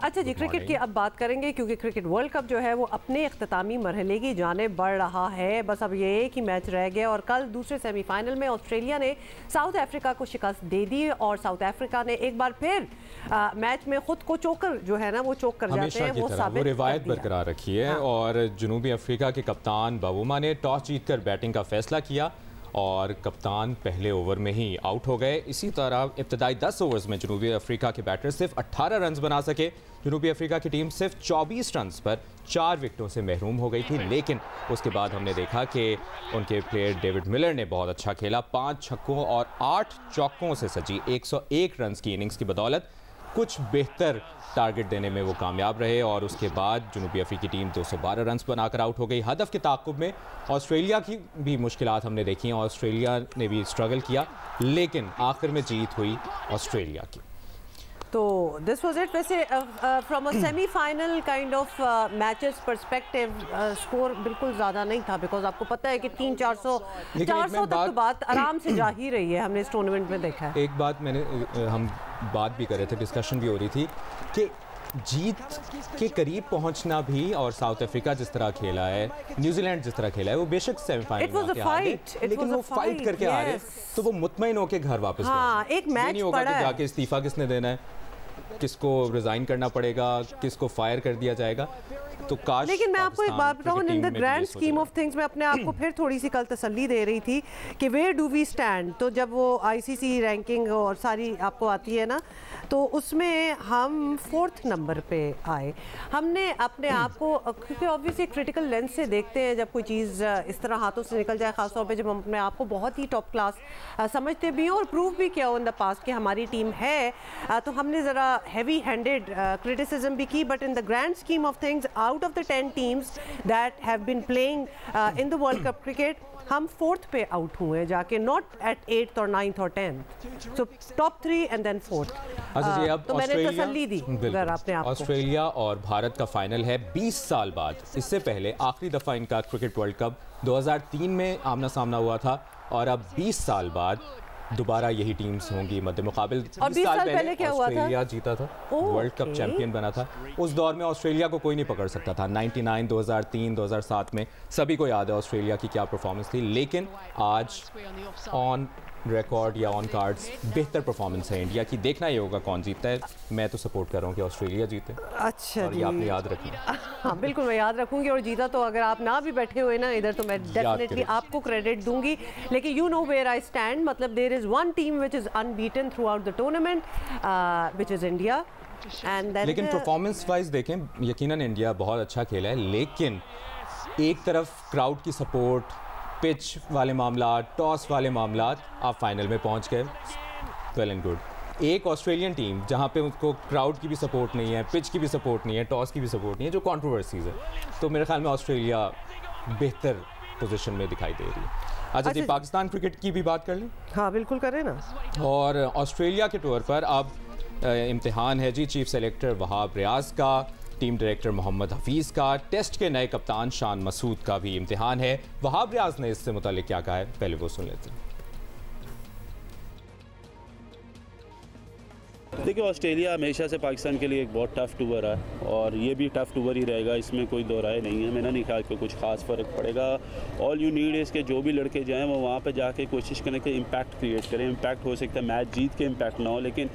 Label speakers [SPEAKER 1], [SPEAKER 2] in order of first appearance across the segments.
[SPEAKER 1] अच्छा जी, क्रिकेट की अब बात करेंगे क्योंकि क्रिकेट वर्ल्ड कप जो है वो अपने इख्तितामी मरहले की जानिब बढ़ रहा है। बस अब ये एक ही मैच रह गया और कल दूसरे सेमीफाइनल में ऑस्ट्रेलिया ने साउथ अफ्रीका को शिकस्त दे दी और साउथ अफ्रीका ने एक बार फिर मैच में खुद को चोकर जो है ना वो चोक कर जाते हैं वो साबित
[SPEAKER 2] वो रिवायत बरकरार रखी है। और जनूबी अफ्रीका के कप्तान बावुमा ने टॉस जीतकर बैटिंग का फैसला किया और कप्तान पहले ओवर में ही आउट हो गए। इसी तरह इब्तदाई 10 ओवर्स में जनूबी अफ्रीका के बैटर सिर्फ 18 रन बना सके। जनूबी अफ्रीका की टीम सिर्फ 24 रन पर 4 विकेटों से महरूम हो गई थी, लेकिन उसके बाद हमने देखा कि उनके प्लेयर डेविड मिलर ने बहुत अच्छा खेला। 5 छक्कों और 8 चौकों से सजी 101 रन की इनिंग्स की बदौलत कुछ बेहतर टारगेट देने में वो कामयाब रहे और उसके बाद जनूबी अफ्रीकी टीम 212 रन बनाकर आउट हो गई। हदफ के ताक़ुब में ऑस्ट्रेलिया की भी मुश्किलात हमने देखी हैं, ऑस्ट्रेलिया ने भी स्ट्रगल किया, लेकिन आखिर में जीत हुई ऑस्ट्रेलिया की।
[SPEAKER 1] तो दिस वाज इट। वैसे from a semifinal kind of matches perspective score बिल्कुल ज़्यादा नहीं था, बिकॉज आपको पता है कि 300-400 तक तो बात आराम से जा ही रही है, हमने इस टूर्नामेंट में देखा है।
[SPEAKER 2] एक बात हम बात भी कर रहे थे, डिस्कशन भी हो रही थी कि जीत के करीब पहुंचना भी, और साउथ अफ्रीका जिस तरह खेला है, न्यूजीलैंड जिस तरह खेला है, वो बेशक सेमीफाइनल में आके लेकिन वो फाइट करके आ रहे, तो वो मुतमईन होकर घर वापस
[SPEAKER 1] एक मैच
[SPEAKER 2] नहीं होगा कि जाके इस्तीफा किसने देना है, किसको रिजाइन करना पड़ेगा, किसको फायर कर दिया जाएगा। तो काश।
[SPEAKER 1] लेकिन मैं आपको एक बात बताऊं, in the grand scheme of things मैं अपने आप को फिर थोड़ी सी कल तसल्ली दे रही थी कि वेयर डू वी स्टैंड। तो जब वो आईसीसी रैंकिंग और सारी आपको आती है ना, तो उसमें हम 4th नंबर पे आए। हमने अपने आप को, क्योंकि ऑब्वियसली क्रिटिकल लेंस से देखते हैं जब कोई चीज़ इस तरह हाथों से निकल जाए, खासतौर पे जब हम अपने आप को बहुत ही टॉप क्लास समझते भी हैं और प्रूव भी किया हो इन द पास्ट कि हमारी टीम है, तो हमने ज़रा हैवी हैंडेड क्रिटिसिज्म भी की। But in the grand scheme of things, out of the 10 teams that have been playing in the World Cup cricket, हम 4th पे आउट हुए जाके, नॉट एट 8th और 9th और 10th, so top 3 and then 4th।
[SPEAKER 2] अच्छा जी, अब
[SPEAKER 1] तो मैंने तसल्ली दी अगर आपने आपको।
[SPEAKER 2] ऑस्ट्रेलिया और भारत का फाइनल है 20 साल बाद। इससे पहले आखिरी दफ़ा इनका क्रिकेट वर्ल्ड कप 2003 में आमना सामना हुआ था और अब 20 साल बाद दोबारा यही टीम्स होंगी मद्दे मुकाबिल।
[SPEAKER 1] 20 साल पहले क्या हुआ था?
[SPEAKER 2] ऑस्ट्रेलिया जीता था, वर्ल्ड कप चैंपियन बना था। उस दौर में ऑस्ट्रेलिया को कोई नहीं पकड़ सकता था। 99, 2003, 2007 में सभी को याद है ऑस्ट्रेलिया की क्या परफॉर्मेंस थी, लेकिन आज ऑन रिकॉर्ड या ऑन कार्ड्स बेहतर परफॉर्मेंस है इंडिया की। देखना ही होगा कौन जीतता है। मैं तो सपोर्ट कर रहा हूँ कि ऑस्ट्रेलिया जीते।
[SPEAKER 1] अच्छा,
[SPEAKER 2] और ये आपने याद रखना।
[SPEAKER 1] हाँ बिल्कुल, मैं याद रखूंगी। और जीता तो अगर आप ना भी बैठे हुए ना इधर, तो मैं डेफिनेटली आपको क्रेडिट दूंगी। लेकिन you know where I stand, मतलब there is one team which is unbeaten throughout the tournament, which is India.
[SPEAKER 2] लेकिन परफॉर्मेंस वाइज देखें, यकीनन इंडिया बहुत अच्छा खेला है, लेकिन एक तरफ क्राउड की सपोर्ट, पिच वाले मामला, टॉस वाले मामला, आप फाइनल में पहुंच गए, वेल एंड गुड। एक ऑस्ट्रेलियन टीम जहां पे उसको क्राउड की भी सपोर्ट नहीं है, पिच की भी सपोर्ट नहीं है, टॉस की भी सपोर्ट नहीं है, जो कंट्रोवर्सीज है, तो मेरे ख्याल में ऑस्ट्रेलिया बेहतर पोजीशन में दिखाई दे रही है। अच्छा जी, पाकिस्तान क्रिकेट की भी बात कर लें।
[SPEAKER 1] हाँ बिल्कुल करें ना।
[SPEAKER 2] और ऑस्ट्रेलिया के टूर पर अब इम्तिहान है जी चीफ सेलेक्टर वहाब रियाज का, टीम डायरेक्टर मोहम्मद हफीज़ का, टेस्ट के नए कप्तान शान मसूद का भी इम्तिहान है। वहाब रियाज ने इससे मुतालिक क्या कहा है, पहले वो सुन लेते हैं।
[SPEAKER 3] देखिए, ऑस्ट्रेलिया हमेशा से पाकिस्तान के लिए एक बहुत टफ टूर है और ये भी टफ टूर ही रहेगा, इसमें कोई दो राय नहीं है। मेरा नहीं ख्याल कि कुछ खास फ़र्क पड़ेगा। ऑल यू नीड है कि जो भी लड़के जाएं वो वहाँ पे जाके कोशिश करें कि इम्पैक्ट क्रिएट करें। इम्पैक्ट हो सकता है मैच जीत के इम्पैक्ट ना हो, लेकिन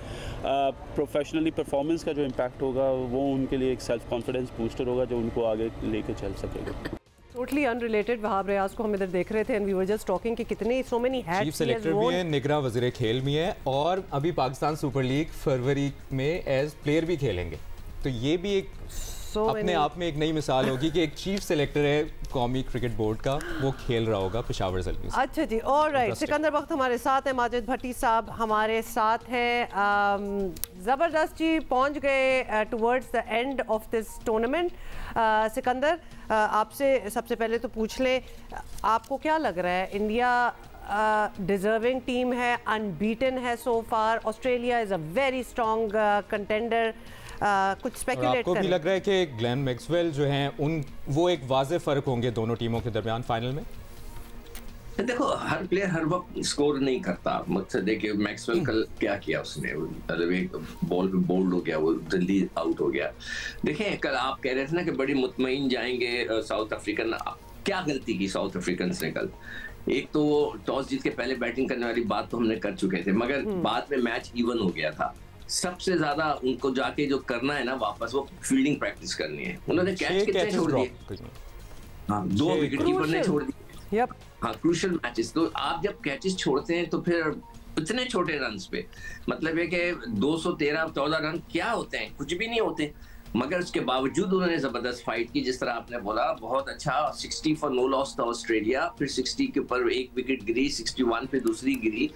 [SPEAKER 3] प्रोफेशनली परफॉर्मेंस का जो इम्पैक्ट होगा वो उनके लिए एक सेल्फ कॉन्फिडेंस बूस्टर होगा जो उनको आगे लेके चल सकेगा।
[SPEAKER 1] टोटली अनरिलेटेड वहाब रियाज को हम इधर देख रहे थे and we were just talking कि कितने so many hats,
[SPEAKER 2] chief selector भी है, निगरां वज़ीर खेल भी है और अभी पाकिस्तान सुपर लीग फरवरी में एज प्लेयर भी खेलेंगे। तो ये भी एक अपने आप में एक नई मिसाल होगी कि एक चीफ सेलेक्टर है कौमी क्रिकेट बोर्ड का, वो खेल रहा होगा पेशावर ज़ल्मी से।
[SPEAKER 1] अच्छा जी, ऑलराइट। सिकंदर बख्त हमारे साथ है, माजिद भट्टी साहब हमारे साथ हैं। ज़बरदस्त जी, पहुंच गए towards the end of this tournament. Sikandar, आपसे सबसे पहले तो पूछ ले, आपको क्या लग रहा है, इंडिया डिजर्विंग टीम है, अनबीटन है so far, Australia is a very strong contender, कुछ स्पेकुलेट
[SPEAKER 2] आपको भी लग रहा है कि ग्लेन मैक्सवेल जो हैं वो एक वाज़ेह फ़र्क होंगे दोनों टीमों के दरमियान फाइनल में?
[SPEAKER 4] देखो हर प्लेयर हर वक्त स्कोर नहीं करता। मकसद देखिए मैक्सवेल कल क्या किया उसने, मतलब एक बॉल पे बोल्ड हो गया, वो जल्दी आउट हो गया। देखिए कल आप कह रहे थे ना कि बड़ी मुतमईन जाएंगे साउथ अफ्रीकन, क्या गलती की साउथ अफ्रीकन ने कल? एक तो वो टॉस जीत के पहले बैटिंग करने वाली बात तो हमने कर चुके थे, मगर बाद में मैच इवन हो गया था। सबसे ज्यादा उनको जाके जो करना है ना वापस, वो फील्डिंग प्रैक्टिस करनी है। उन्होंने कैच कितने छोड़ दिए? हाँ, 2 विकेट कीपर ने छोड़ दिए। हाँ, क्रूशियल मैचेस। तो आप जब कैचेस छोड़ते हैं तो फिर इतने छोटे रन पे, मतलब है कि 213-14 रन क्या होते हैं? कुछ भी नहीं होते। मगर उसके बावजूद उन्होंने जबरदस्त फाइट की, जिस तरह आपने बोला, बहुत अच्छा। 60 फॉर नो लॉस था ऑस्ट्रेलिया, फिर 60 के ऊपर एक विकेट गिरी, 61 पे दूसरी गिरी।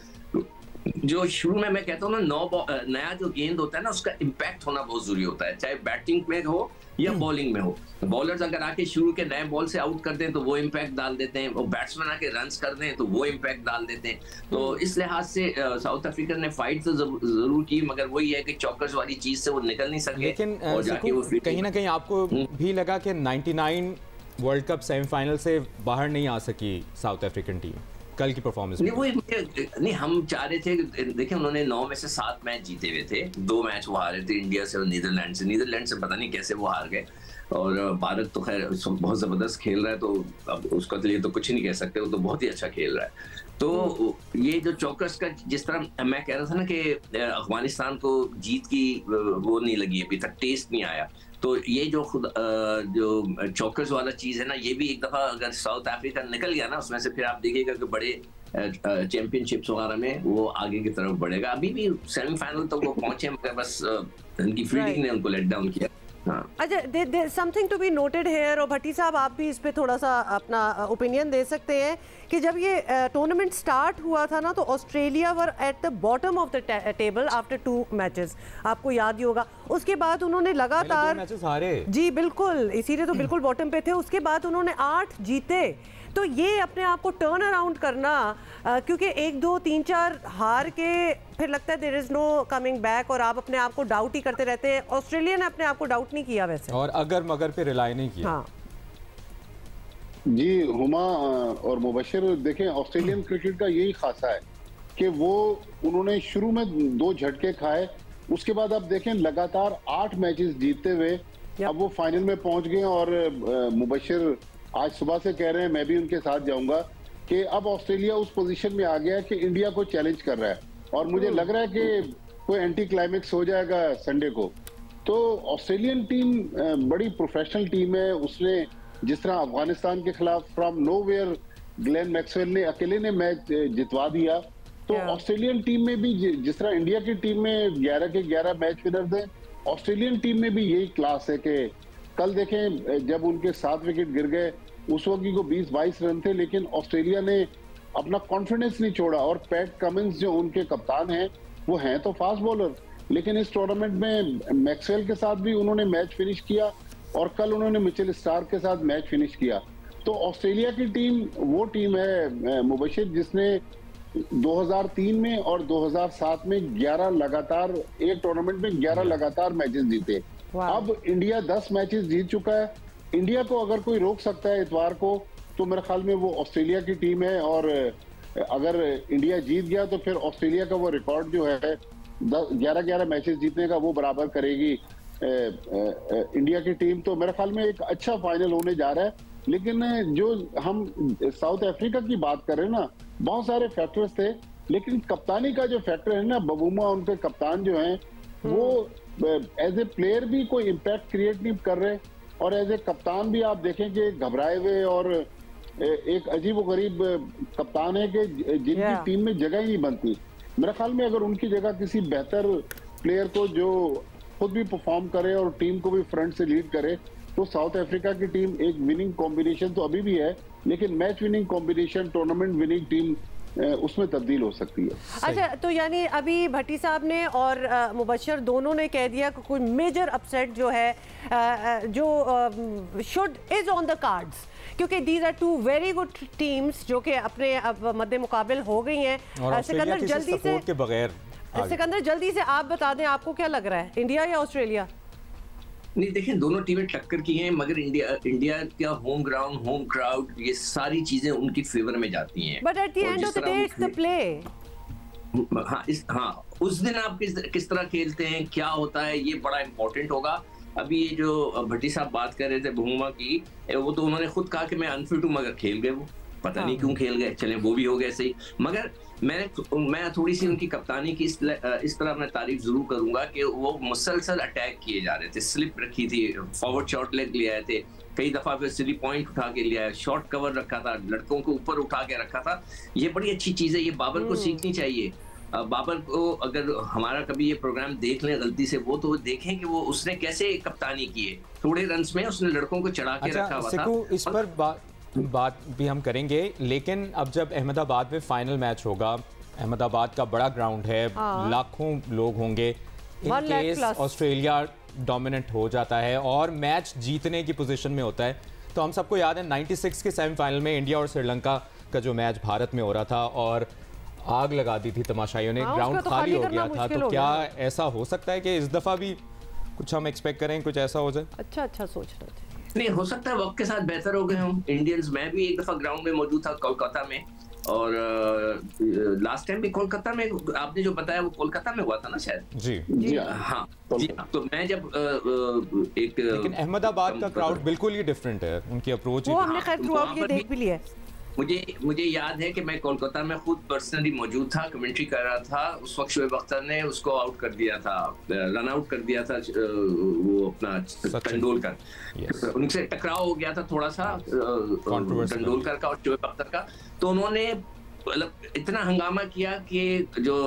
[SPEAKER 4] जो शुरू में मैं कहता हूँ ना, नया जो गेंद होता है ना, उसका इम्पैक्ट होना बहुत जरूरी होता है, चाहे बैटिंग में हो या बॉलिंग में हो। बॉलर्स अगर आके शुरू के नए बॉल से आउट कर दें तो वो इम्पैक्ट डाल देते हैं, और बैट्समैन आके रन्स कर दें तो वो इम्पैक्ट डाल देते हैं। तो इस लिहाज से साउथ अफ्रीका ने फाइट तो जरूर की, मगर वही है कि चौकर्स वाली चीज से वो निकल नहीं सके।
[SPEAKER 2] लेकिन कहीं ना कहीं आपको भी लगा कि 99 वर्ल्ड कप सेमीफाइनल से बाहर नहीं आ सकी साउथ अफ्रीकन टीम कल की परफॉर्मेंस?
[SPEAKER 4] नहीं, हम चाह रहे थे, देखिए उन्होंने 9 में से 7 मैच जीते हुए थे, 2 मैच वो हारे थे, इंडिया से और नीदरलैंड से। नीदरलैंड से पता नहीं कैसे वो हार गए, और भारत तो खैर बहुत जबरदस्त खेल रहा है, तो अब उसका तो लिए तो कुछ नहीं कह सकते, वो तो बहुत ही अच्छा खेल रहा है। तो ये जो चौकस का, जिस तरह मैं कह रहा था ना कि अफगानिस्तान को जीत की वो नहीं लगी अभी तक, टेस्ट नहीं आया, तो ये जो खुद जो चौकस वाला चीज है ना, ये भी एक दफा अगर साउथ अफ्रीका निकल गया ना उसमें से, फिर आप देखिएगा कि बड़े चैंपियनशिप्स वगैरह में वो आगे की तरफ बढ़ेगा। अभी भी सेमीफाइनल तक वो पहुंचे, मगर बस उनकी फील्डिंग ने उनको लेट डाउन किया।
[SPEAKER 1] अच्छा, something to be noted here, और भट्टी साहब आप भी इस पे थोड़ा सा अपना ओपिनियन दे सकते हैं कि जब ये टूर्नामेंट स्टार्ट हुआ था ना, तो Australia were at the bottom of the table after 2 matches, आपको याद ही होगा। उसके बाद उन्होंने लगातार
[SPEAKER 2] मैचेस हारे।
[SPEAKER 1] जी बिल्कुल, इसीलिए तो बिल्कुल बॉटम पे थे। उसके बाद उन्होंने 8 जीते। तो ये अपने आप को टर्न अराउंड करना, क्योंकि 1, 2, 3, 4 हार के फिर लगता है there is no coming back, और आप अपने आप को डाउट ही करते रहते हैं। ऑस्ट्रेलिया ने अपने आप को डाउट नहीं किया वैसे,
[SPEAKER 2] और अगर मगर पे रिलाई नहीं किया।
[SPEAKER 1] हाँ
[SPEAKER 5] जी, हुमा और मुबशिर, देखें ऑस्ट्रेलियन क्रिकेट का यही खासा है कि वो उन्होंने शुरू में 2 झटके खाए, उसके बाद आप देखें लगातार 8 मैचेस जीतते हुए अब वो फाइनल में पहुंच गए। और मुबशिर आज सुबह से कह रहे हैं, मैं भी उनके साथ जाऊंगा, कि अब ऑस्ट्रेलिया उस पोजीशन में आ गया है कि इंडिया को चैलेंज कर रहा है, और मुझे लग रहा है कि कोई एंटी क्लाइमेक्स हो जाएगा संडे को। तो ऑस्ट्रेलियन टीम बड़ी प्रोफेशनल टीम है। उसने जिस तरह अफगानिस्तान के खिलाफ फ्रॉम नोवेयर ग्लेन मैक्सवेल ने अकेले ने मैच जितवा दिया, तो ऑस्ट्रेलियन टीम में भी जिस तरह इंडिया की टीम में 11 के 11 मैच विनर थे, ऑस्ट्रेलियन टीम में भी यही क्लास है कि कल देखें जब उनके 7 विकेट गिर गए, उस वक्त को 20-22 रन थे, लेकिन ऑस्ट्रेलिया ने अपना कॉन्फिडेंस नहीं छोड़ा। और पैट कमिंस जो उनके कप्तान हैं, वो हैं तो फास्ट बॉलर, लेकिन इस टूर्नामेंट में मैक्सवेल के साथ भी उन्होंने मैच फिनिश किया, और कल उन्होंने मिचेल स्टार्क के साथ मैच फिनिश किया। तो ऑस्ट्रेलिया की टीम वो टीम है मुबशिर, जिसने 2003 में और 2007 में 11 लगातार, एक टूर्नामेंट में 11 लगातार मैचेस जीते। अब इंडिया 10 मैचेस जीत चुका है। इंडिया को अगर कोई रोक सकता है इतवार को, तो मेरे ख्याल में वो ऑस्ट्रेलिया की टीम है, और अगर इंडिया जीत गया तो फिर ऑस्ट्रेलिया का वो रिकॉर्ड जो है 11-11 मैचेस जीतने का, वो बराबर करेगी इंडिया की टीम। तो मेरे ख्याल में एक अच्छा फाइनल होने जा रहा है। लेकिन जो हम साउथ अफ्रीका की बात कर रहे हैं ना, बहुत सारे फैक्टर्स थे, लेकिन कप्तानी का जो फैक्टर है ना, बवूमा उनके कप्तान जो हैं, वो एज ए प्लेयर भी कोई इम्पैक्ट क्रिएट नहीं कर रहे, और एज ए कप्तान भी आप देखें कि घबराए हुए और एक अजीब व गरीब कप्तान है कि जिनकी टीम में जगह ही नहीं बनती। मेरे ख्याल में अगर उनकी जगह किसी बेहतर प्लेयर को जो खुद भी परफॉर्म करे और टीम को भी फ्रंट से लीड करे, तो साउथ अफ्रीका की टीम एक विनिंग कॉम्बिनेशन तो अभी भी है, लेकिन match winning combination, tournament winning team उसमें तब्दील हो सकती है।
[SPEAKER 1] अच्छा, तो यानी अभी भट्टी साहब ने और मुबशिर दोनों ने कह दिया कि कोई मेजर अपसेट जो है जो should is on the cards, क्योंकि these are 2 very good teams जो कि अपने अब मद्दे मुकाबिल हो गई हैं। सिकंदर जल्दी से
[SPEAKER 2] बगैर
[SPEAKER 1] सिकंदर जल्दी से आप बता दें, आपको क्या लग रहा है, इंडिया या ऑस्ट्रेलिया?
[SPEAKER 4] नहीं देखिए, दोनों टीमें टक्कर की हैं, मगर इंडिया का होम ग्राउंड, होम क्राउड, ये सारी चीजें उनकी फेवर में जाती हैं।
[SPEAKER 1] But at the end of the day it's the play.
[SPEAKER 4] हाँ, उस दिन आप किस तरह खेलते हैं, क्या होता है, ये बड़ा इंपॉर्टेंट होगा। अभी ये जो भट्टी साहब बात कर रहे थे बहुमा की, वो तो उन्होंने खुद कहा कि मैं अनफिट हूँ, मगर खेल गए वो, पता नहीं क्यों खेल गए, चले वो भी हो गए सही। मगर मैं थोड़ी सी उनकी कप्तानी की इस तरह मैं तारीफ जरूर करूंगा कि वो मुसलसल अटैक किए जा रहे थे, स्लिप रखी थी, फॉरवर्ड शॉट लेग ले आए थे, कई दफा फिर 3 पॉइंट उठा के ले आए, शॉर्ट कवर रखा था, लड़कों को ऊपर उठा के रखा था। ये बड़ी अच्छी चीज है, ये बाबर को सीखनी चाहिए। बाबर को अगर हमारा कभी ये प्रोग्राम देख लें गलती से, वो तो देखें कि वो उसने कैसे कप्तानी की है, थोड़े रन्स में उसने लड़कों को चढ़ा के रखा हुआ था।
[SPEAKER 2] इस पर बात भी हम करेंगे, लेकिन अब जब अहमदाबाद में फाइनल मैच होगा, अहमदाबाद का बड़ा ग्राउंड है, लाखों लोग होंगे, इन केस ऑस्ट्रेलिया डोमिनेंट हो जाता है और मैच जीतने की पोजीशन में होता है, तो हम सबको याद है 96 के सेमीफाइनल में इंडिया और श्रीलंका का जो मैच भारत में हो रहा था और आग लगा दी थी तमाशाइयों ने, ग्राउंड खाली हो गया था। तो क्या ऐसा हो सकता है कि इस दफा भी कुछ हम एक्सपेक्ट करें, कुछ ऐसा हो जाए?
[SPEAKER 1] अच्छा सोच रहे थे।
[SPEAKER 4] नहीं, हो सकता है वक्त के साथ बेहतर हो गए हों इंडियंस। मैं भी एक दफा ग्राउंड में मौजूद था कोलकाता में, और लास्ट टाइम भी कोलकाता में, आपने जो बताया वो कोलकाता में हुआ था ना शायद?
[SPEAKER 2] जी
[SPEAKER 4] हाँ। तो मैं जब
[SPEAKER 2] लेकिन अहमदाबाद का क्राउड बिल्कुल ही डिफरेंट है, उनकी अप्रोच
[SPEAKER 1] वो हमने खैर थ्रू आउट ये देख भी लिया है।
[SPEAKER 4] मुझे याद है कि मैं कोलकाता में खुद पर्सनली मौजूद था, कमेंट्री कर रहा था। उस वक्त शोएब अख्तर ने उसको आउट कर दिया था, रन आउट कर दिया था, वो अपना तेंदुलकर, उनसे टकराव हो गया था थोड़ा सा तेंदुलकर का और शोएब अख्तर का। तो उन्होंने मतलब इतना हंगामा किया कि जो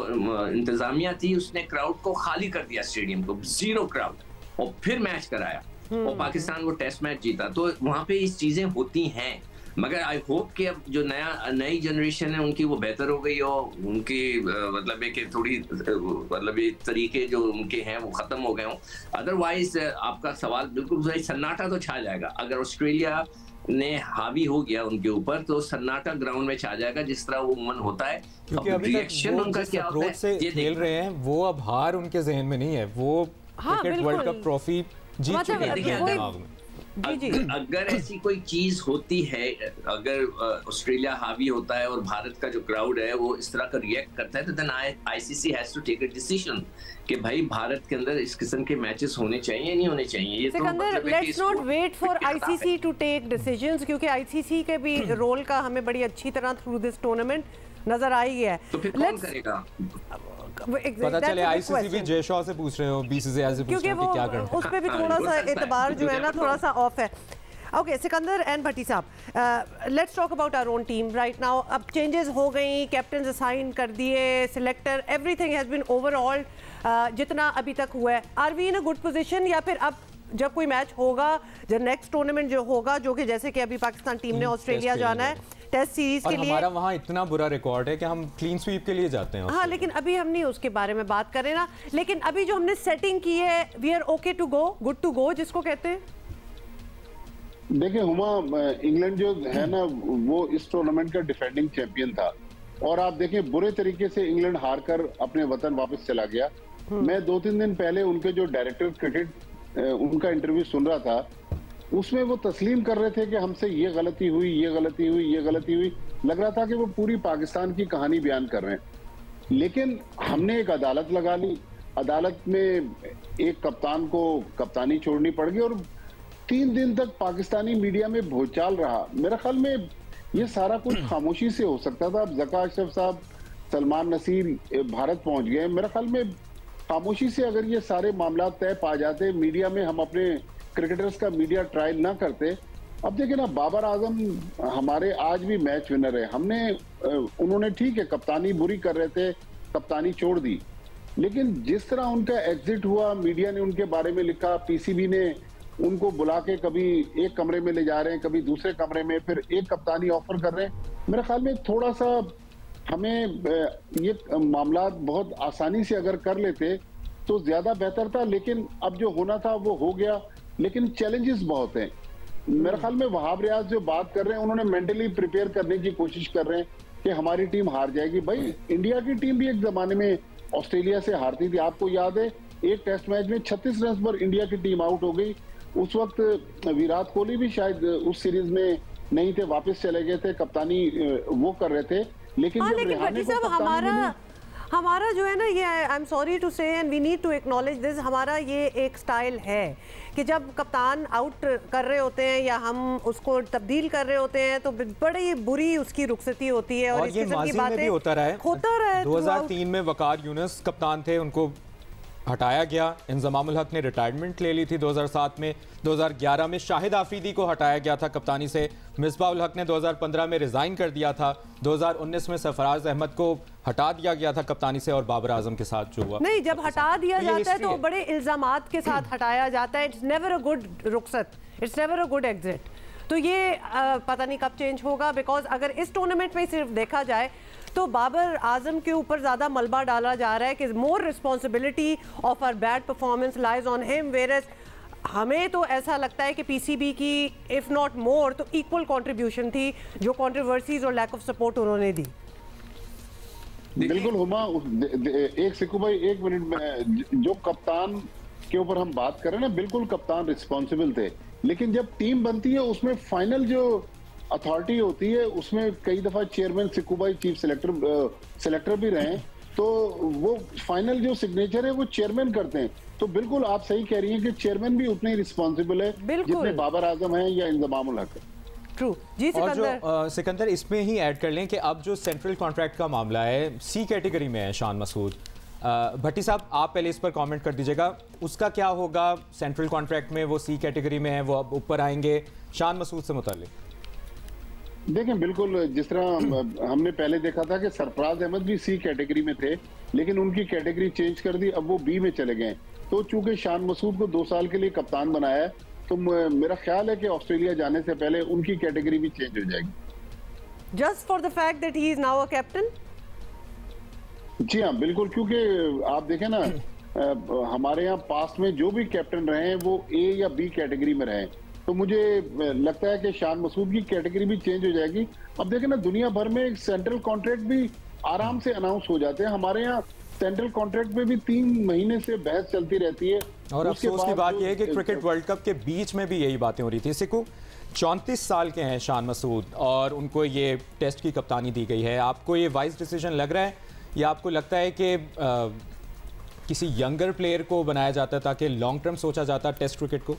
[SPEAKER 4] इंतजामिया थी उसने क्राउड को खाली कर दिया, स्टेडियम को, 0 क्राउड, और फिर मैच कराया और पाकिस्तान वो टेस्ट मैच जीता। तो वहां पे इस चीजें होती हैं, मगर आई होप कि अब जो नई जनरेशन है उनकी वो बेहतर हो गई हो, उनकी मतलब है कि थोड़ी मतलब ये तरीके जो उनके हैं वो खत्म हो गए हों। अदरवाइज आपका सवाल बिल्कुल सही, सन्नाटा तो छा जाएगा। अगर ऑस्ट्रेलिया ने हावी हो गया उनके ऊपर तो सन्नाटा ग्राउंड में छा जाएगा, जिस तरह वो मन होता है।
[SPEAKER 2] क्योंकि अभी रिएक्शन उनका क्या होता है, ये खेल रहे हैं वो, अब हार उनके जहन में नहीं है, वो क्रिकेट वर्ल्ड कप ट्रॉफी जीत चुके हैं दिमाग में।
[SPEAKER 4] अगर ऐसी कोई चीज होती है, अगर ऑस्ट्रेलिया हावी होता है और भारत का जो क्राउड है वो इस तरह का रिएक्ट करता है, तो then ICC has to take a decision कि भाई भारत के अंदर इस किस्म के मैचेस होने चाहिए, नहीं होने चाहिए। ये
[SPEAKER 1] Sikandar, let's not wait for ICC to take decisions, क्योंकि आईसीसी के भी रोल का हमें बड़ी अच्छी तरह थ्रू दिस टूर्नामेंट नजर आ ही है।
[SPEAKER 4] तो फिर कौन करेगा?
[SPEAKER 2] पता चले आईसीसी भी जय शाह से पूछ रहे हो, बीसीसीआई से पूछ रहे हो कि क्या करना है।
[SPEAKER 1] उस पे भी थोड़ा सा एतबार जो है ना थोड़ा सा ऑफ है। Okay Sikandar and Bhatti sahab, let's talk about our own team right now. अब चेंजेस हो गई, कैप्टन असाइन कर दिए, selector, everything has been overall जितना अभी तक हुआ है, are we in a good position, या फिर अब जब कोई मैच होगा, जब नेक्स्ट टूर्नामेंट जो होगा, जो कि जैसे कि अभी पाकिस्तान टीम ने ऑस्ट्रेलिया जाना है टेस्ट सीरीज के लिए,
[SPEAKER 2] हमारा वहाँ इतना बुरा रिकॉर्ड है कि हम क्लीन स्वीप के लिए जाते हैं।
[SPEAKER 1] हाँ, लेकिन अभी हम नहीं उसके बारे में बात करें ना, लेकिन अभी जो हमने सेटिंग की है, we are okay to go, good to go जिसको कहते हैं।
[SPEAKER 5] देखिए हुमा, इंग्लैंड जो है ना वो इस टूर्नामेंट का डिफेंडिंग चैंपियन था, और आप देखें बुरे तरीके से इंग्लैंड हार कर अपने वतन वापस चला गया। मैं 2-3 दिन पहले उनके जो डायरेक्टर क्रिकेट उनका इंटरव्यू सुन रहा था, उसमें वो तस्लीम कर रहे थे कि हमसे ये गलती हुई, ये गलती हुई, ये गलती हुई। लग रहा था कि वो पूरी पाकिस्तान की कहानी बयान कर रहे हैं। लेकिन हमने एक अदालत लगा ली, अदालत में एक कप्तान को कप्तानी छोड़नी पड़ गई, और 3 दिन तक पाकिस्तानी मीडिया में भूचाल रहा। मेरे ख्याल में ये सारा कुछ खामोशी से हो सकता था। अब ज़का अशरफ साहब, सलमान नसीर भारत पहुंच गए। मेरे ख्याल में खामोशी से अगर ये सारे मामला तय पा जाते, मीडिया में हम अपने क्रिकेटर्स का मीडिया ट्रायल ना करते। अब देखिए ना, बाबर आजम हमारे आज भी मैच विनर है। उन्होंने ठीक है कप्तानी बुरी कर रहे थे, कप्तानी छोड़ दी, लेकिन जिस तरह उनका एग्जिट हुआ, मीडिया ने उनके बारे में लिखा, पीसीबी ने उनको बुला के कभी एक कमरे में ले जा रहे हैं, कभी दूसरे कमरे में, फिर एक कप्तानी ऑफर कर रहे हैं। मेरे ख्याल में थोड़ा सा हमें ये मामला बहुत आसानी से अगर कर लेते तो ज्यादा बेहतर था। लेकिन अब जो होना था वो हो गया, लेकिन चैलेंजेस बहुत हैं। मेरे ख्याल में वहाब रियाज जो बात कर रहे हैं, उन्होंने मेंटली प्रिपेयर करने की कोशिश कर रहे हैं कि हमारी टीम हार जाएगी। भाई इंडिया की टीम भी एक जमाने में ऑस्ट्रेलिया से हारती थी। आपको याद है एक टेस्ट मैच में 36 रन पर इंडिया की टीम आउट हो गई। उस वक्त विराट कोहली भी शायद उस सीरीज में नहीं थे, वापस चले गए थे, कप्तानी वो कर रहे थे। लेकिन
[SPEAKER 1] हमारा जो है ना, ये I am sorry to say and we need to acknowledge this, हमारा ये एक स्टाइल है कि जब कप्तान आउट कर रहे होते हैं या हम उसको तब्दील कर रहे होते हैं तो बड़ी बुरी उसकी रुखसती होती है। और इस किस्म की बातें भी होता रहा है।
[SPEAKER 2] 2003 में वकार यूनुस कप्तान थे, उनको हटाया गया। इंजमामुल हक ने रिटायरमेंट ले ली थी 2007 में। 2011 में शाहिद आफरीदी को हटाया गया था कप्तानी से। मिसबाह उल हक ने 2015 में रिज़ाइन कर दिया था। 2019 में सरफराज अहमद को हटा दिया गया था कप्तानी से, और बाबर आजम के साथ जो हुआ।
[SPEAKER 1] नहीं, जब हटा दिया जाता है तो बड़े इल्जामात के साथ हटाया जाता है। इट्स नेवर अ गुड रुखसत, it's never a good exit. तो ये पता नहीं कब चेंज होगा, बिकॉज अगर इस टूर्नामेंट में सिर्फ देखा जाए तो बाबर आजम के ऊपर ज़्यादा मलबा डाला जा रहा है कि more responsibility of our bad performance lies on him, whereas हमें तो ऐसा लगता है कि पीसीबी की इफ़ नॉट मोर तो इक्वल कंट्रीब्यूशन थी जो कंट्रोवर्सीज और लैक ऑफ सपोर्ट उन्होंने दी।
[SPEAKER 5] बिल्कुल हुमा, एक सिक्कू भाई, एक मिनट में, जो कप्तान के ऊपर हम बात कर रहे हैं ना, बिल्कुल कप्तान रिस्पॉन्सिबल थे, लेकिन जब टीम बनती है उसमें फाइनल जो अथॉरिटी होती है उसमें कई दफा चेयरमैन सिक्कू भाई चीफ सेलेक्टर भी रहे, तो वो फाइनल जो सिग्नेचर है वो चेयरमैन करते हैं। तो बिल्कुल आप सही कह रही हैं कि चेयरमैन भी उतने ही रिस्पॉन्सिबल है जितने बाबर आजम है या इंजमामुल हक है।
[SPEAKER 1] ट्रू जी।
[SPEAKER 2] और जो सिकंदर इसमें ही ऐड कर लें कि अब जो सेंट्रल कॉन्ट्रैक्ट का मामला है, सी कैटेगरी में है शान मसूद। भट्टी साहब, आप पहले इस पर कमेंट कर दीजिएगा, उसका क्या होगा? सेंट्रल कॉन्ट्रैक्ट में वो सी कैटेगरी में है, वो अब ऊपर आएंगे। शान मसूद से मुताल्लिक
[SPEAKER 5] देखें, बिल्कुल जिस तरह हमने पहले देखा था कि सरफराज अहमद भी सी कैटेगरी में थे, लेकिन उनकी कैटेगरी चेंज कर दी, अब वो बी में चले गए। तो चूंकि शान मसूद को 2 साल के लिए कप्तान बनाया है, तो मेरा ख्याल है कि ऑस्ट्रेलिया जाने से पहले उनकी कैटेगरी भी चेंज हो जाएगी।
[SPEAKER 1] Just for the fact that he is now a captain.
[SPEAKER 5] जी हाँ, बिल्कुल, क्योंकि आप देखें ना, हमारे यहाँ पास में जो भी कैप्टन रहे हैं वो ए या बी कैटेगरी में रहे, तो मुझे लगता है कि शान मसूद की कैटेगरी भी चेंज हो जाएगी। अब देखें ना, दुनिया भर में सेंट्रल कॉन्ट्रैक्ट भी आराम से अनाउंस हो जाते हैं। हमारे यहाँ सेंट्रल कॉन्ट्रैक्ट में भी 3 महीने से बहस चलती रहती है।
[SPEAKER 2] और अफसोस की बात यह है कि क्रिकेट वर्ल्ड कप के बीच में भी यही बातें हो रही थी। सिक्कू, 34 साल के हैं शान मसूद और उनको ये टेस्ट की कप्तानी दी गई है। आपको ये वाइज डिसीजन लग रहा है या आपको लगता है कि किसी यंगर प्लेयर को बनाया जाता ताकि लॉन्ग टर्म सोचा जाता टेस्ट क्रिकेट को?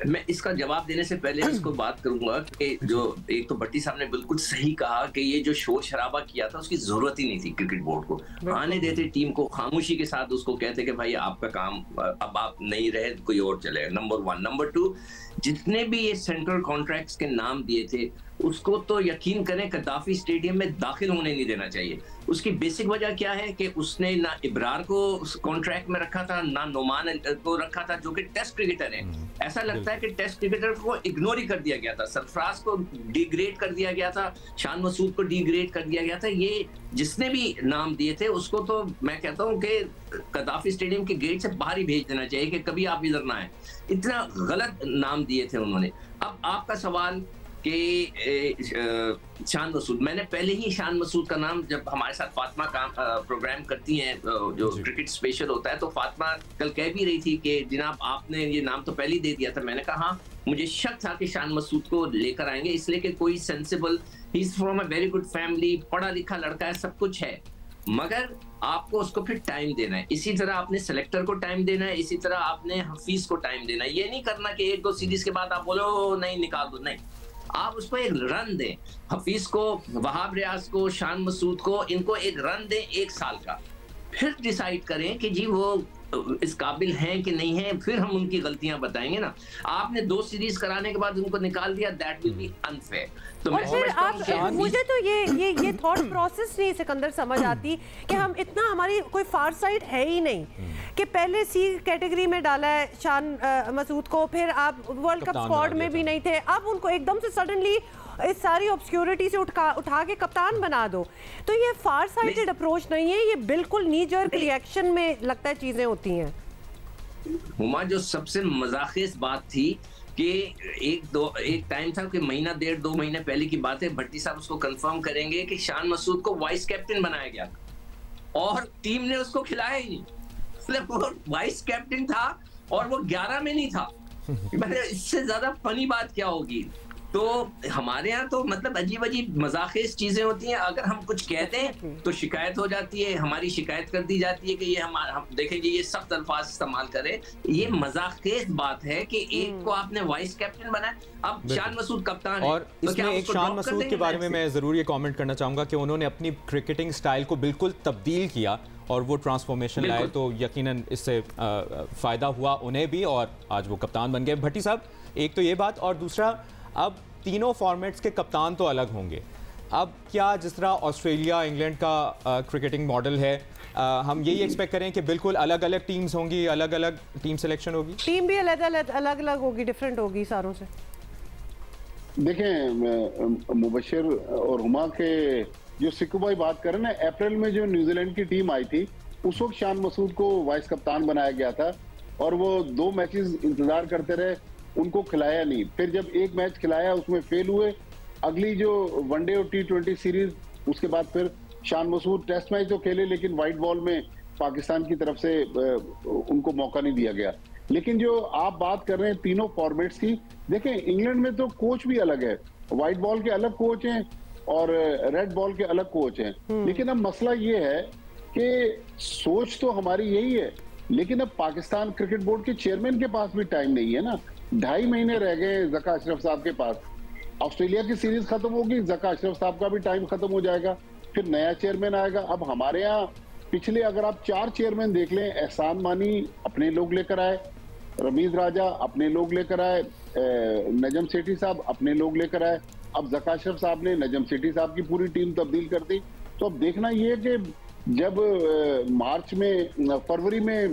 [SPEAKER 4] मैं इसका जवाब देने से पहले इसको बात करूंगा कि जो एक तो भट्टी साहब ने बिल्कुल सही कहा कि ये जो शोर शराबा किया था उसकी जरूरत ही नहीं थी। क्रिकेट बोर्ड को आने देते, टीम को खामोशी के साथ उसको कहते कि भाई आपका काम अब आप नहीं रहे, कोई और चले। नंबर 1। नंबर 2, जितने भी ये सेंट्रल कॉन्ट्रैक्ट्स के नाम दिए थे उसको तो यकीन करें कद्दाफी स्टेडियम में दाखिल होने नहीं देना चाहिए। उसकी बेसिक वजह क्या है कि उसने ना इब्रार को कॉन्ट्रैक्ट में रखा था, ना नोमान को रखा था, जो कि टेस्ट क्रिकेटर है। ऐसा लगता है कि टेस्ट क्रिकेटर को इग्नोर ही कर दिया गया था। सरफराज को डिग्रेड कर दिया गया था, शान मसूद को डिग्रेड कर दिया गया था। ये जिसने भी नाम दिए थे उसको तो मैं कहता हूँ कि कद्दाफी स्टेडियम के गेट से बाहर ही भेज देना चाहिए कि कभी आप इधर ना आए। इतना गलत नाम दिए थे उन्होंने। अब आपका सवाल कि शान मसूद, मैंने पहले ही शान मसूद का नाम, जब हमारे साथ फातिमा प्रोग्राम करती हैं जो क्रिकेट स्पेशल होता है, तो फातिमा कल कह भी रही थी कि जनाब आपने ये नाम तो पहले ही दे दिया था। मैंने कहा हाँ, मुझे शक था कि शान मसूद को लेकर आएंगे, इसलिए कि कोई sensible, he is from a very good family, पढ़ा लिखा लड़का है, सब कुछ है, मगर आपको उसको फिर टाइम देना है। इसी तरह आपने सेलेक्टर को टाइम देना है, इसी तरह आपने हफीज को टाइम देना है। ये नहीं करना कि 1-2 सीरीज के बाद आप बोलो नहीं निकाल दो, नहीं, आप उसको एक रन दें। हफीज को, वहाब रियाज को, शान मसूद को, इनको एक रन दें 1 साल का, फिर डिसाइड करें कि जी वो इस काबिल हैं कि नहीं हैं, फिर हम उनकी गलतियां बताएंगे ना। आपने 2 सीरीज कराने के बाद उनको निकाल दिया, दैट विल बी अनफेयर। तो मैं समझता हूं,
[SPEAKER 1] मुझे तो ये थॉट प्रोसेस नहीं सिकंदर समझ आती कि हम इतना, हमारी कोई फार साइड है ही नहीं कि पहले सी कैटेगरी में डाला है शान मसूद को, फिर आप वर्ल्ड कप स्क्वाड में भी नहीं थे, अब उनको एकदम से सडनली इस सारी ऑब्सक्योरिटी से उठा के कप्तान बना दो। तो ये फार साइडेड अप्रोच नहीं है, ये बिल्कुल नी जर्क रिएक्शन में लगता है चीजें होती हैं।
[SPEAKER 4] हुमा, जो सबसे मजाकिस बात थी कि एक टाइम था कि महीना 1.5-2 महीने पहले की बात है, भट्टी साहब उसको कंफर्म करेंगे कि शान मसूद को वाइस कैप्टन बनाया गया और टीम ने उसको खिलाया ही नहीं। मतलब वो वाइस कैप्टन था और वो 11 में नहीं था। मतलब इससे ज्यादा फनी बात क्या होगी। तो हमारे यहाँ तो मतलब अजीब अजीब मजाखेज चीजें होती हैं, अगर हम कुछ कहते हैं तो शिकायत हो जाती है, हमारी शिकायत कर दी जाती है कि ये हम देखेंगे ये सख्त अल्फाज इस्तेमाल करे। ये मजाखेज बात है कि एक को आपने वाइस कैप्टन बनाया, अब शान मसूद कप्तान है।
[SPEAKER 2] और इसमें एक शान मसूद के बारे में मैं जरूर ये कमेंट करना चाहूंगा कि उन्होंने अपनी क्रिकेटिंग स्टाइल को बिल्कुल तब्दील किया और वो ट्रांसफॉर्मेशन लाए, तो यकीनन इससे फ़ायदा हुआ उन्हें भी और आज वो कप्तान बन गए। भट्टी साहब, एक तो ये बात, और दूसरा अब तीनों फॉर्मेट्स के कप्तान तो अलग होंगे। अब क्या जिस तरह ऑस्ट्रेलिया इंग्लैंड का क्रिकेटिंग मॉडल है, हम यही एक्सपेक्ट करें कि बिल्कुल अलग अलग टीम्स होंगी, अलग अलग टीम सिलेक्शन होगी? टीम भी
[SPEAKER 1] अलग अलग होगी, डिफरेंट होगी सारों से।
[SPEAKER 5] देखें मुबशिर और हुमा के जो सिक्कू भाई बात करें ना, अप्रैल में जो न्यूजीलैंड की टीम आई थी उस वक्त शान मसूद को वाइस कप्तान बनाया गया था और वो 2 मैचेस इंतजार करते रहे, उनको खिलाया नहीं। फिर जब एक मैच खिलाया उसमें फेल हुए, अगली जो वनडे और T20 सीरीज, उसके बाद फिर शान मसूद टेस्ट मैच तो खेले लेकिन व्हाइट बॉल में पाकिस्तान की तरफ से उनको मौका नहीं दिया गया। लेकिन जो आप बात कर रहे हैं तीनों फॉर्मेट्स की, देखें इंग्लैंड में तो कोच भी अलग है, व्हाइट बॉल के अलग कोच हैं और रेड बॉल के अलग कोच हैं। लेकिन अब मसला ये है कि सोच तो हमारी यही है, लेकिन अब पाकिस्तान क्रिकेट बोर्ड के चेयरमैन के पास भी टाइम नहीं है ना। 2.5 महीने रह गए ज़का अशरफ साहब के पास, ऑस्ट्रेलिया की सीरीज खत्म होगी, ज़का अशरफ साहब का भी टाइम खत्म हो जाएगा, फिर नया चेयरमैन आएगा। अब हमारे यहाँ पिछले अगर आप 4 चेयरमैन देख लें, एहसान मानी अपने लोग लेकर आए, रमीज राजा अपने लोग लेकर आए, नजम सेठी साहब अपने लोग लेकर आए, अब ज़का अशरफ साहब ने नजम सेठी साहब की पूरी टीम तब्दील कर दी। तो अब देखना ये कि जब मार्च में फरवरी में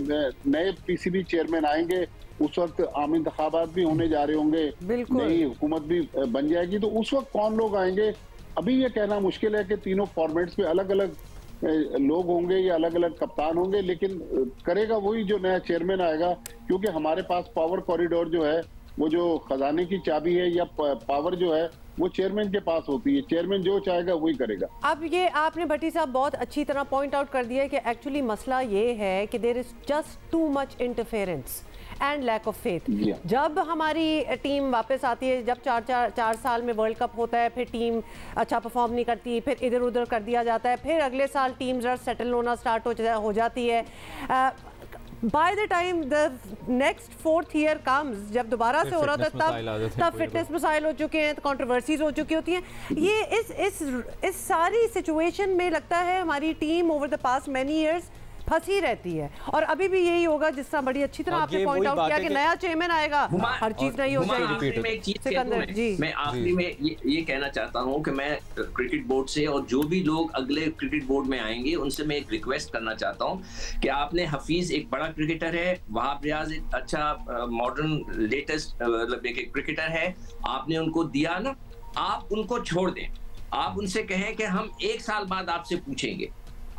[SPEAKER 5] नए पीसीबी चेयरमैन आएंगे, उस वक्त आम इंतखाबात भी होने जा रहे होंगे, नई हुकूमत भी बन जाएगी, तो उस वक्त कौन लोग आएंगे अभी ये कहना मुश्किल है कि तीनों फॉर्मेट्स पे अलग अलग लोग होंगे या अलग अलग कप्तान होंगे। लेकिन करेगा वही जो नया चेयरमैन आएगा, क्योंकि हमारे पास पावर कॉरिडोर जो है, वो जो खजाने की चाबी है या पावर जो है वो चेयरमैन के पास होती है, चेयरमैन जो चाहेगा वही करेगा।
[SPEAKER 1] अब ये आपने भट्टी साहब बहुत अच्छी तरह पॉइंट आउट कर दिया है कि एक्चुअली मसला ये है कि there is just too much interference and lack of faith. जब हमारी टीम वापस आती है, जब 4 साल में वर्ल्ड कप होता है, फिर टीम अच्छा परफॉर्म नहीं करती, फिर इधर उधर कर दिया जाता है, फिर अगले साल टीम जरा सेटल होना स्टार्ट हो जाती है। By the time the next 4th year comes, जब दोबारा से हो रहा था तब फिटनेस मसाइल हो चुके हैं, कंट्रोवर्सीज हो चुकी होती हैं। ये इस सारी सिचुएशन में लगता है हमारी team over the past many years फंसी रहती है, और अभी भी यही होगा जिस तरह बड़ी अच्छी तरह आपने पॉइंट आउट किया कि नया चेयरमैन आएगा, हर चीज नहीं हो जाएगी।
[SPEAKER 4] सिकंदर जी, मैं आखिरी में ये कहना चाहता हूं कि मैं क्रिकेट बोर्ड से और जो भी लोग अगले क्रिकेट बोर्ड में आएंगे उनसे मैं एक रिक्वेस्ट करना चाहता हूं कि आपने हफीज एक बड़ा क्रिकेटर है, वहाब रियाज एक अच्छा मॉडर्न लेटेस्ट मतलब एक क्रिकेटर है, आपने उनको दिया ना, आप उनको छोड़ दें। आप उनसे कहें कि हम 1 साल बाद आपसे पूछेंगे,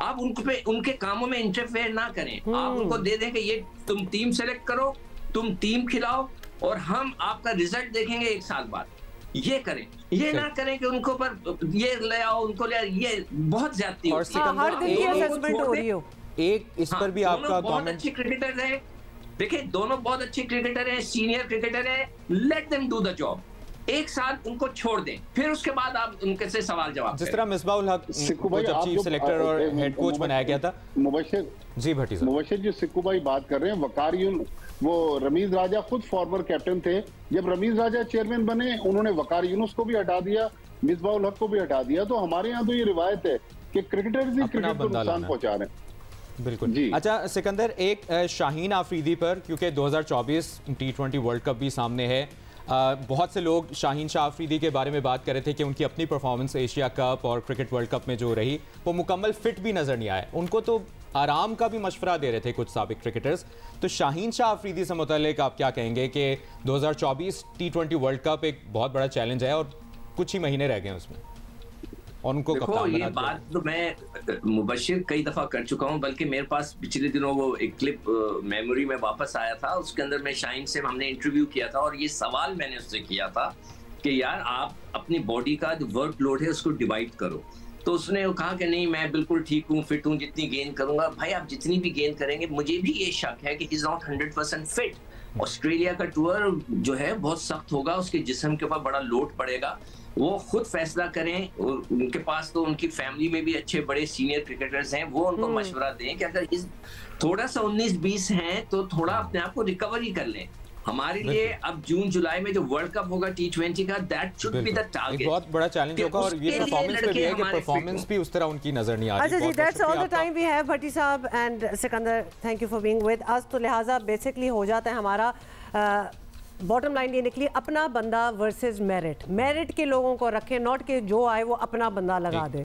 [SPEAKER 4] आप उनके कामों में इंटरफेयर ना करें। आप उनको दे दें कि ये तुम टीम सेलेक्ट करो, तुम टीम खिलाओ और हम आपका रिजल्ट देखेंगे 1 साल बाद। ये करें, ये ना करें कि उनको पर ये ले आओ, उनको ले आओ, ये बहुत ज्यादती है।
[SPEAKER 1] हर दिन की असेसमेंट हो रही हो।
[SPEAKER 2] एक इस पर भी आपका
[SPEAKER 4] बहुत अच्छे क्रिकेटर है, देखिए दोनों बहुत अच्छे क्रिकेटर हैं, सीनियर क्रिकेटर है, let them do the job. 1 साल उनको छोड़ दें, फिर उसके बाद आप उनके से सवाल जवाब।
[SPEAKER 2] जिस तरह मिसबाहुल हक को जब चीफ सेलेक्टर और हेड कोच बनाया गया था,
[SPEAKER 5] मुबशिर
[SPEAKER 2] जी भट्टी साहब,
[SPEAKER 5] मुबशिर जो सिक्कू भाई बात कर रहे हैं, वकार यून वो रमीज राजा खुद फॉर्मर कैप्टन थे, जब रमीज राजा चेयरमैन बने उन्होंने वकार यूनुस को भी हटा दिया, मिसबाहुल हक को भी हटा दिया। तो हमारे यहाँ तो ये रिवायत है कि क्रिकेटर्स ही क्रिकेट को नुकसान पहुंचा रहे हैं।
[SPEAKER 2] बिल्कुल जी। अच्छा सिकंदर, एक शाहीन आफरीदी पर, क्योंकि 2024 T20 वर्ल्ड कप भी सामने है, बहुत से लोग शाहीन शाह आफरीदी के बारे में बात कर रहे थे कि उनकी अपनी परफॉर्मेंस एशिया कप और क्रिकेट वर्ल्ड कप में जो रही वो मुकम्मल फिट भी नज़र नहीं आए, उनको तो आराम का भी मशवरा दे रहे थे कुछ साबिक क्रिकेटर्स। तो शाहीन शाह आफरीदी से मुतालिक आप क्या कहेंगे कि 2024 T20 वर्ल्ड कप एक बहुत बड़ा चैलेंज है और कुछ ही महीने रह गए उसमें, और उनको कप्तान
[SPEAKER 4] ये बात तो मैं मुबशिर कई दफा कर चुका हूं, बल्कि मेरे पास पिछले दिनों वो एक क्लिप मेमोरी में वापस आया था, उसके अंदर मैं शाहीन से हमने इंटरव्यू किया था और ये सवाल मैंने उससे किया था कि यार आप अपनी बॉडी का जो वर्क लोड है उसको डिवाइड करो। तो उसने कहा कि नहीं मैं बिल्कुल ठीक हूँ, फिट हूँ, जितनी गेंद करूंगा। भाई आप जितनी भी गेंद करेंगे, मुझे भी ये शक है कि he is not 100% fit. Australia का टूर जो है बहुत सख्त होगा, उसके जिस्म के ऊपर बड़ा लोड पड़ेगा, वो खुद फैसला करें। उनके पास तो उनकी फैमिली में भी अच्छे बड़े सीनियर क्रिकेटर्स हैं, वो उनको मशवरा दें कि अगर थोड़ा सा 19-20 हैं तो थोड़ा अपने आप को रिकवरी कर लें। हमारे लिए अब जून जुलाई में जो वर्ल्ड कप होगा T20 का, that should be the target.
[SPEAKER 2] बहुत बड़ा चैलेंज होगा और ये परफॉर्मेंस पे भी है कि परफॉर्मेंस भी उस तरह उनकी नजर नहीं आ रही।
[SPEAKER 1] अच्छा जी, that's all the time we have. Bhatti साहब and Sikandar, thank you for being with us. तो लिहाजा बेसिकली हो जाता है हमारा बॉटम लाइन ये निकली, अपना बंदा वर्सेस मेरिट। मेरिट के लोगों को रखें, नॉट के जो आए वो अपना बंदा लगा दे।